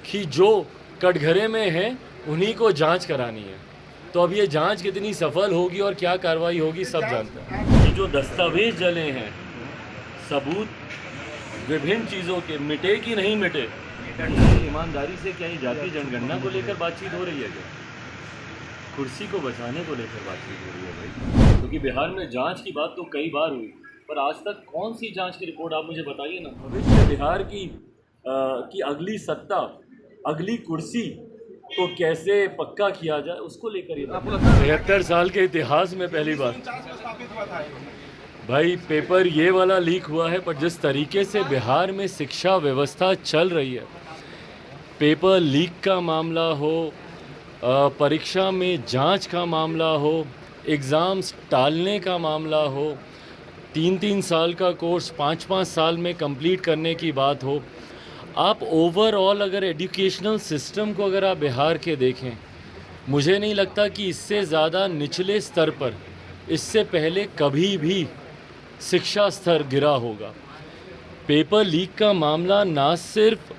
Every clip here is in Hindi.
कि जो कटघरे में हैं उन्हीं को जांच करानी है। तो अब ये जांच कितनी सफल होगी और क्या कार्रवाई होगी सब जानते हैं। कि जो दस्तावेज जले हैं, सबूत विभिन्न चीज़ों के मिटे कि नहीं मिटे, ईमानदारी से क्या ये जातीय जनगणना को लेकर बातचीत हो रही है क्या? कुर्सी को बचाने को लेकर बातचीत हो रही है भाई। क्योंकि बिहार में जांच की बात तो कई बार हुई, पर आज तक कौन सी जांच की रिपोर्ट आप मुझे बताइए ना। भविष्य बिहार की अगली सत्ता, अगली कुर्सी को कैसे पक्का किया जाए, उसको लेकर 73 साल के इतिहास में पहली बार भाई पेपर ये वाला लीक हुआ है। पर जिस तरीके से बिहार में शिक्षा व्यवस्था चल रही है, पेपर लीक का मामला हो, परीक्षा में जांच का मामला हो, एग्ज़ाम्स टालने का मामला हो, 3-3 साल का कोर्स 5-5 साल में कंप्लीट करने की बात हो, आप ओवरऑल अगर एजुकेशनल सिस्टम को अगर आप बिहार के देखें, मुझे नहीं लगता कि इससे ज़्यादा निचले स्तर पर इससे पहले कभी भी शिक्षा स्तर गिरा होगा। पेपर लीक का मामला ना सिर्फ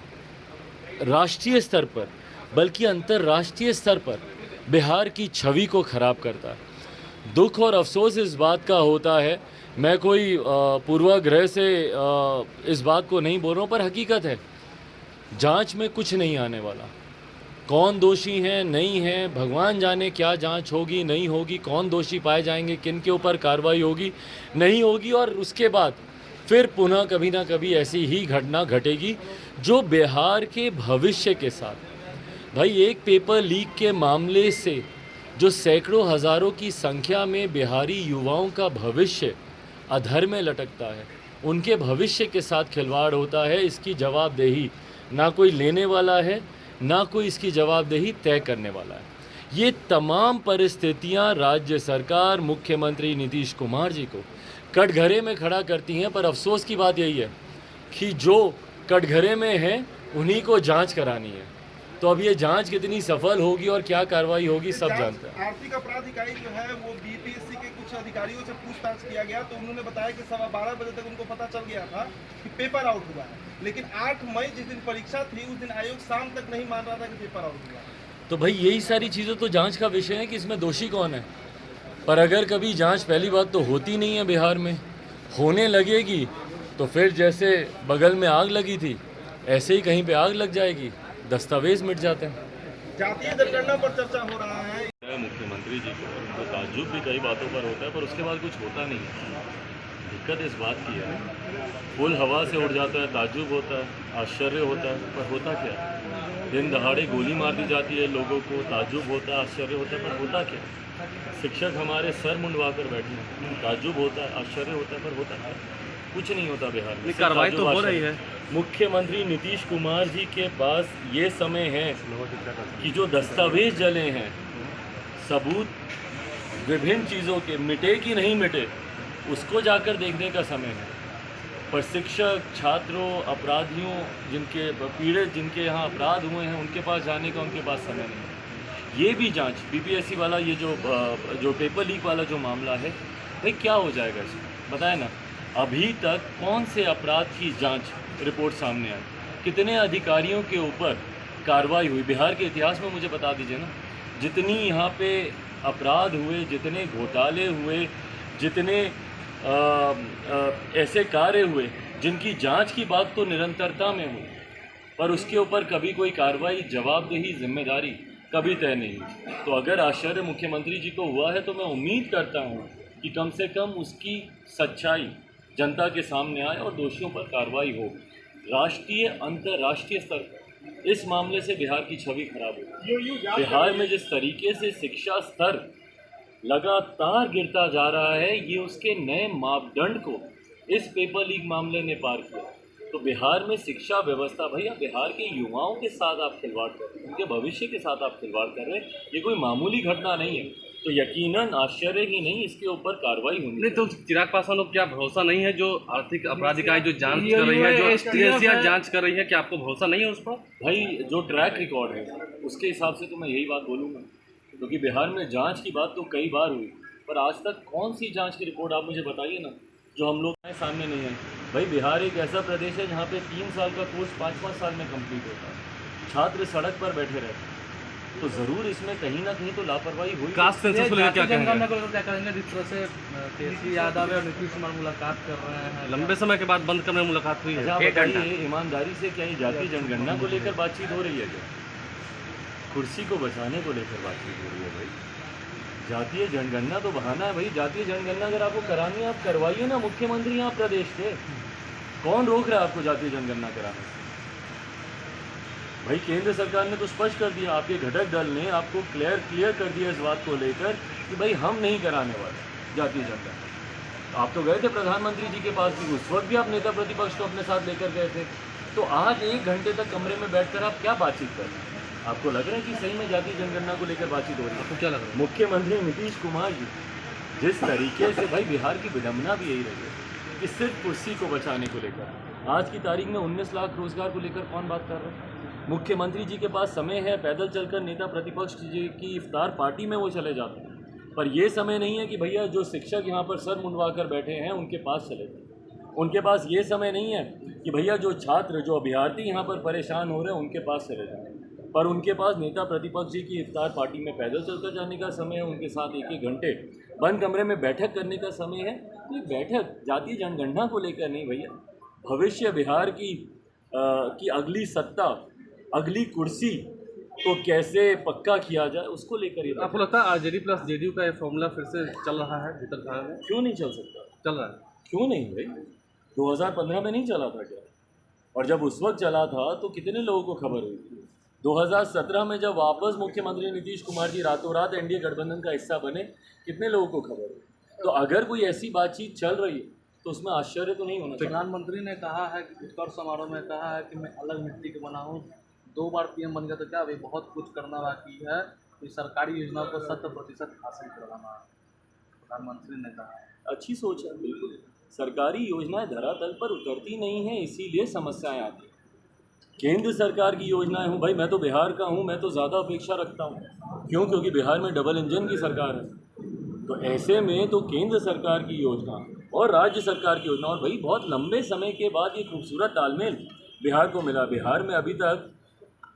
राष्ट्रीय स्तर पर बल्कि अंतर्राष्ट्रीय स्तर पर बिहार की छवि को ख़राब करता है। दुख और अफसोस इस बात का होता है, मैं कोई पूर्वाग्रह से इस बात को नहीं बोल रहा हूँ, पर हकीकत है जांच में कुछ नहीं आने वाला। कौन दोषी हैं नहीं हैं, भगवान जाने क्या जांच होगी नहीं होगी, कौन दोषी पाए जाएंगे, किन के ऊपर कार्रवाई होगी नहीं होगी, और उसके बाद फिर पुनः कभी ना कभी ऐसी ही घटना घटेगी जो बिहार के भविष्य के साथ। भाई एक पेपर लीक के मामले से जो सैकड़ों हज़ारों की संख्या में बिहारी युवाओं का भविष्य अधर में लटकता है, उनके भविष्य के साथ खिलवाड़ होता है। इसकी जवाबदेही ना कोई लेने वाला है, ना कोई इसकी जवाबदेही तय करने वाला है। ये तमाम परिस्थितियां राज्य सरकार, मुख्यमंत्री नीतीश कुमार जी को कटघरे में खड़ा करती हैं। पर अफसोस की बात यही है कि जो कटघरे में हैं उन्हीं को जांच करानी है। तो अब ये जांच कितनी सफल होगी और क्या कार्रवाई होगी सब जानते हैं। आर्थिक अपराध इकाई जो है वो बीपीएससी के कुछ अधिकारियों से पूछताछ किया गया, तो उन्होंने बताया कि 12:15 बजे तक उनको पता चल गया था कि पेपर आउट हुआ है। लेकिन 8 मई जिस दिन परीक्षा थी उस दिन आयोग शाम तक नहीं मान रहा था कि पेपर आउट हुआ है। तो भाई यही सारी चीज़ें तो जांच का विषय है कि इसमें दोषी कौन है। पर अगर कभी जांच, पहली बात तो होती नहीं है बिहार में, होने लगेगी तो फिर जैसे बगल में आग लगी थी ऐसे ही कहीं पे आग लग जाएगी, दस्तावेज मिट जाते हैं। जातीय जनगणना पर चर्चा हो रहा है मुख्यमंत्री जी को, तो ताज्जुब भी कई बातों पर होता है पर उसके बाद कुछ होता नहीं है। दिक्कत इस बात की है, फुल हवा से उड़ जाता है, ताज्जुब होता है, आश्चर्य होता है, पर होता क्या है? दिन दहाड़े गोली मार दी जाती है लोगों को, ताज्जुब होता है, आश्चर्य होता है, पर होता क्या? शिक्षक हमारे सर मुंडवा कर बैठे हैं, ताज्जुब होता है, आश्चर्य होता है, पर होता क्या? कुछ नहीं होता बिहार में। कार्रवाई तो हो रही है। मुख्यमंत्री नीतीश कुमार जी के पास ये समय है कि जो दस्तावेज जले हैं, सबूत विभिन्न चीज़ों के मिटे कि नहीं मिटे, उसको जाकर देखने का समय है। पर शिक्षक, छात्रों, अपराधियों, जिनके पीड़ित, जिनके यहाँ अपराध हुए हैं, उनके पास जाने का उनके पास समय नहीं है। ये भी जांच बीपीएससी वाला, ये जो पेपर लीक वाला जो मामला है, भाई क्या हो जाएगा इसमें बताए ना। अभी तक कौन से अपराध की जांच रिपोर्ट सामने आई, कितने अधिकारियों के ऊपर कार्रवाई हुई बिहार के इतिहास में, मुझे बता दीजिए ना। जितनी यहाँ पे अपराध हुए, जितने घोटाले हुए, जितने ऐसे कार्य हुए जिनकी जांच की बात तो निरंतरता में हुई, पर उसके ऊपर कभी कोई कार्रवाई, जवाबदेही, जिम्मेदारी कभी तय नहीं हुई। तो अगर आश्चर्य मुख्यमंत्री जी को हुआ है तो मैं उम्मीद करता हूँ कि कम से कम उसकी सच्चाई जनता के सामने आए और दोषियों पर कार्रवाई हो। राष्ट्रीय, अंतर्राष्ट्रीय स्तर पर इस मामले से बिहार की छवि खराब हो। बिहार में जिस तरीके से शिक्षा स्तर लगातार गिरता जा रहा है, ये उसके नए मापदंड को इस पेपर लीक मामले ने पार किया। तो बिहार में शिक्षा व्यवस्था, भैया बिहार के युवाओं के साथ आप खिलवाड़ कर रहे हैं, उनके भविष्य के साथ आप खिलवाड़ कर रहे हैं। ये कोई मामूली घटना नहीं है, तो यकीनन आश्चर्य ही नहीं, इसके ऊपर कार्रवाई होनी। नहीं तो चिराग पासवान को क्या भरोसा नहीं है, जो आर्थिक अपराध इकाई जो जांच कर रही है, जो एजेंसियां जांच कर रही है, क्या आपको भरोसा नहीं है उस पर? भाई जो ट्रैक रिकॉर्ड है उसके हिसाब से तो मैं यही बात बोलूँगा, क्योंकि बिहार में जांच की बात तो कई बार हुई, पर आज तक कौन सी जांच की रिपोर्ट आप मुझे बताइए ना जो हम लोग सामने नहीं है। भाई बिहार एक ऐसा प्रदेश है जहाँ पे 3 साल का कोर्स 5-5 साल में कंप्लीट होता है। छात्र सड़क पर बैठे रहते हैं, तो ज़रूर इसमें कहीं ना कहीं तो लापरवाही हुई। कास्ट सेंसस को लेकर क्या जनगणना कहेंगे? को क्या कहेंगे? जिस तरह से तेजस्वी यादव और नीतीश कुमार मुलाकात कर रहे हैं, लंबे समय के बाद बंद करने में मुलाकात हुई अच्छा, आप है। बताइए ईमानदारी से, क्या ये जातीय जनगणना को लेकर बातचीत हो रही है क्या? कुर्सी को बचाने को लेकर बातचीत हो रही है भाई। जातीय जनगणना तो बहाना है भाई। जातीय जनगणना अगर आपको करानी है आप करवाइए ना, मुख्यमंत्री हैं आप प्रदेश के, कौन रोक रहा है आपको जातीय जनगणना कराने से? भाई केंद्र सरकार ने तो स्पष्ट कर दिया, आपके घटक दल ने आपको क्लियर कर दिया इस बात को लेकर कि भाई हम नहीं कराने वाले जातीय जनगणना। आप तो गए थे प्रधानमंत्री जी के पास भी, उस वक्त भी आप नेता प्रतिपक्ष को अपने साथ लेकर गए थे। तो आज 1 घंटे तक कमरे में बैठकर आप क्या बातचीत कर रहे हैं? आपको लग रहा है कि सही में जातीय जनगणना को लेकर बातचीत हो रही है? आपको क्या लग रहा है? मुख्यमंत्री नीतीश कुमार जी जिस तरीके से, भाई बिहार की विडंबना भी यही रही है कि सिर्फ कुर्सी को बचाने को लेकर आज की तारीख में 19 लाख रोजगार को लेकर कौन बात कर रहा है? मुख्यमंत्री जी के पास समय है, पैदल चलकर नेता प्रतिपक्ष जी की इफ्तार पार्टी में वो चले जाते हैं, पर ये समय नहीं है कि भैया जो शिक्षक यहाँ पर सर मुंडवा कर बैठे हैं उनके पास चले जाए। उनके पास ये समय नहीं है कि भैया जो छात्र, जो अभ्यर्थी यहाँ पर परेशान हो रहे हैं उनके पास चले जाएँ, पर उनके पास नेता प्रतिपक्ष जी की इफ्तार पार्टी में पैदल चलकर जाने का समय है, उनके साथ 1-1 घंटे बंद कमरे में बैठक करने का समय है। ये बैठक जातीय जनगणना को लेकर नहीं भैया, भविष्य बिहार की अगली सत्ता, अगली कुर्सी को कैसे पक्का किया जाए उसको लेकर ये आपको लगता है आरजेडी प्लस जेडीयू का ये फॉर्मूला फिर से चल रहा है भीतर खाना में? क्यों नहीं चल सकता? चल रहा है। क्यों नहीं भाई? 2015 में नहीं चला था क्या? और जब उस वक्त चला था तो कितने लोगों को खबर हुई थी? 2017 में जब वापस मुख्यमंत्री नीतीश कुमार जी रातों रात एनडीए गठबंधन का हिस्सा बने, कितने लोगों को खबर हुई? तो अगर कोई ऐसी बातचीत चल रही है तो उसमें आश्चर्य तो नहीं होना चाहिए। प्रधानमंत्री ने कहा है कि उत्कर्ष समारोह में कहा है कि मैं अलग मिट्टी के बना हूँ, 2 बार पीएम बन गया तो क्या अभी बहुत कुछ करना बाकी है, तो सरकारी योजनाओं को 100% हासिल करवाना है, प्रधानमंत्री ने कहा। अच्छी सोच है, बिल्कुल। सरकारी योजनाएं धरातल पर उतरती नहीं हैं, इसीलिए समस्याएं आती हैं। केंद्र सरकार की योजनाएं हूँ भाई, मैं तो बिहार का हूँ, मैं तो ज़्यादा अपेक्षा रखता हूँ। क्यों? क्योंकि बिहार में डबल इंजन की सरकार है। तो ऐसे में तो केंद्र सरकार की योजना और राज्य सरकार की योजना, और भाई बहुत लंबे समय के बाद ये खूबसूरत तालमेल बिहार को मिला। बिहार में अभी तक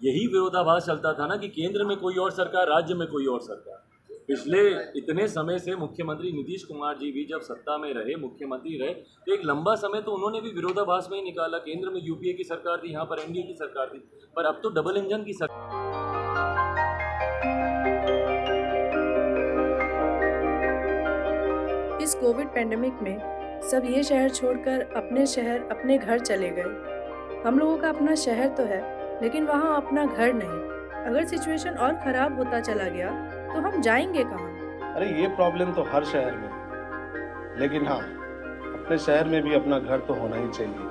यही विरोधाभास चलता था ना कि केंद्र में कोई और सरकार, राज्य में कोई और सरकार। पिछले इतने समय से मुख्यमंत्री नीतीश कुमार जी भी जब सत्ता में रहे, मुख्यमंत्री रहे, तो एक लंबा समय तो उन्होंने भी विरोधाभास में ही निकाला। केंद्र में यूपीए की सरकार थी, यहाँ पर एनडीए की सरकार थी, पर अब तो डबल इंजन की सरकार। इस कोविड पैंडेमिक में सब ये शहर छोड़कर अपने शहर, अपने घर चले गए। हम लोगों का अपना शहर तो है, लेकिन वहाँ अपना घर नहीं। अगर सिचुएशन और ख़राब होता चला गया तो हम जाएंगे कहाँ? अरे ये प्रॉब्लम तो हर शहर में है, लेकिन हाँ, अपने शहर में भी अपना घर तो होना ही चाहिए।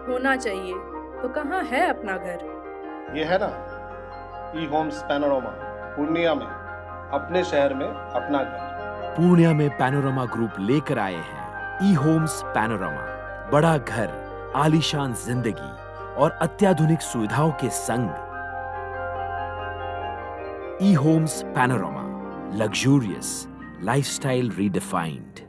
होना चाहिए तो कहाँ है अपना घर? ये है ना, ई होम्स पैनोरमा, पूर्णिया में, अपने शहर में अपना घर। पूर्णिया में पैनोरमा ग्रुप लेकर आए हैं ई होम्स पैनोरमा। बड़ा घर, आलीशान जिंदगी और अत्याधुनिक सुविधाओं के संग। E Homes Panorama, luxurious lifestyle redefined.